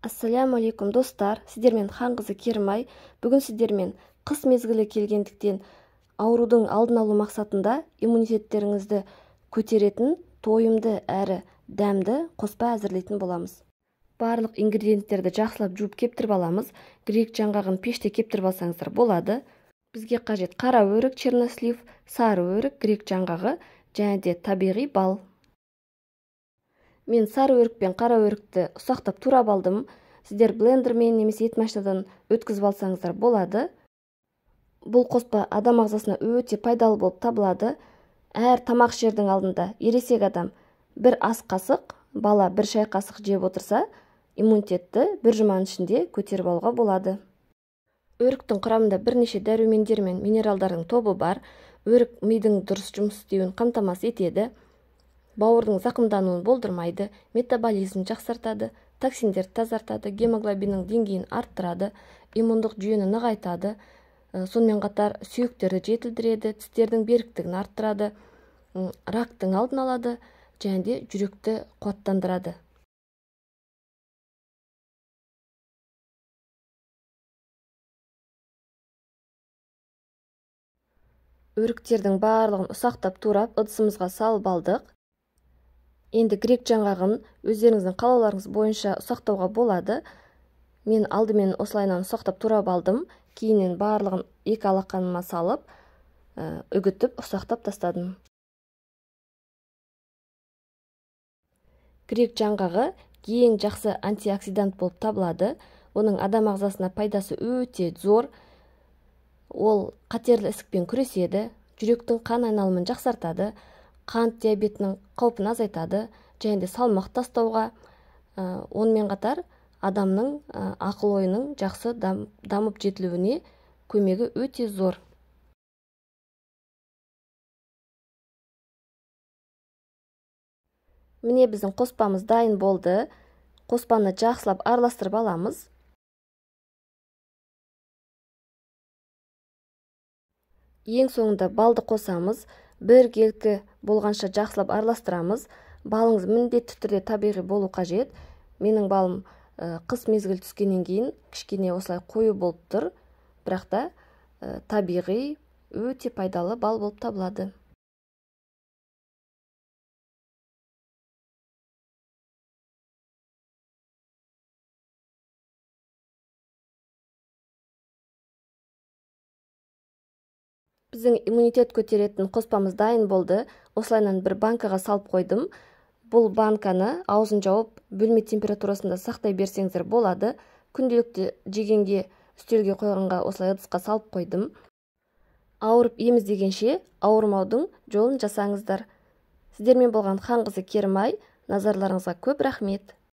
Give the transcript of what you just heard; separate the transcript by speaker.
Speaker 1: Ассаляму алейкум достар, сіздермен хан қызы Керімай. Бүгін сіздермен қыс мезгілі келгендіктен аурудың алдын алу мақсатында иммунитеттеріңізді көтеретін тойымды әрі дәмді қоспа әзірлейтін боламыз. Барлық ингредиенттерді жақсылап жуып кептіріп аламыз. Грек жаңғағын пеште кептіріп алсаңыздар болады. Бізге қажет қара өрік, чернослив, сары өрік, грек жаңғағы және де табиғи бал. Мен сары өрік пен қара өрікті ұсақтап турап алдым. Сіздер блендермен немесе ет машинадан өткізіп алсаңыздар болады. Бұл қоспа адам ағзасына өте пайдалы болып табылады. Әр тамақ ішердің алдында ересек адам бір ас қасық, бала бір шай қасық жеп отырса, иммунитетті бір жұманың ішінде көтеріп алуға болады. Өріктің құрамында бірнеше дәрумендер мен минералдардың тобы бар. Өрік мидың дұрыс жұмыс істеуін қамтамасыз етеді. Бауырдың зақымдануын болдырмайды, метаболизм жақсартады, токсиндерді тазартады, гемоглобиннің деңгейін арттырады, иммундық жүйені нығайтады, сонымен қатар сүйектерді жетілдіреді, тістердің беріктігін арттырады, рактың алдын алады және де жүректі қуаттандырады. Өріктердің барлығын ұсақтап турап ыдысымызға салып алдық. Енді грек жаңғағын өздеріңіздің қалауларыңыз бойынша ұсақтауға болады. Мен алдымен осылайынан ұсақтап турап алдым. Кейіннен барлығын екі алақаныма салып, үгітіп, ұсақтап тастадым. Грек жаңғағы ең жақсы антиоксидант болып табылады. Оның адам ағзасына пайдасы өте зор. Ол қатерлі ісікпен күреседі, жүректің қан айналымын жақсартады, қант диабетінің қаупін азайтады және де салмақ тастауға, онымен қатар адамның ақыл ойының жақсы дамып жетілуіне көмегі өте зор. Міне біздің қоспамыз дайын болды. Қоспаны жақсылап араластырып аламыз. Ең соңында балды қосамыз. Бір келкі болғанша жақсылап араластырамыз. Балыңыз міндетті түрде табиғи болу қажет. Менің балым қыс мезгіл түскеннен кейін кішкене осылай қою болып тұр. Бірақ та табиғи өте пайдалы бал болып табылады. Біздің иммунитет көтеретін қоспамыз дайын болды. Осылайынан бір банкаға салып қойдым. Бұл банканы аузын жауып, бөлме температурасында сақтай берсеңіздер болады. Күнделікті жегенге, үстелге қойғанға осылай ыдысқа салып қойдым. Ауырып ем іздегенше ауырмаудың жолын жасаңыздар. Сіздермен болған хан қызы Керімай. Назарларыңызға көп рахмет.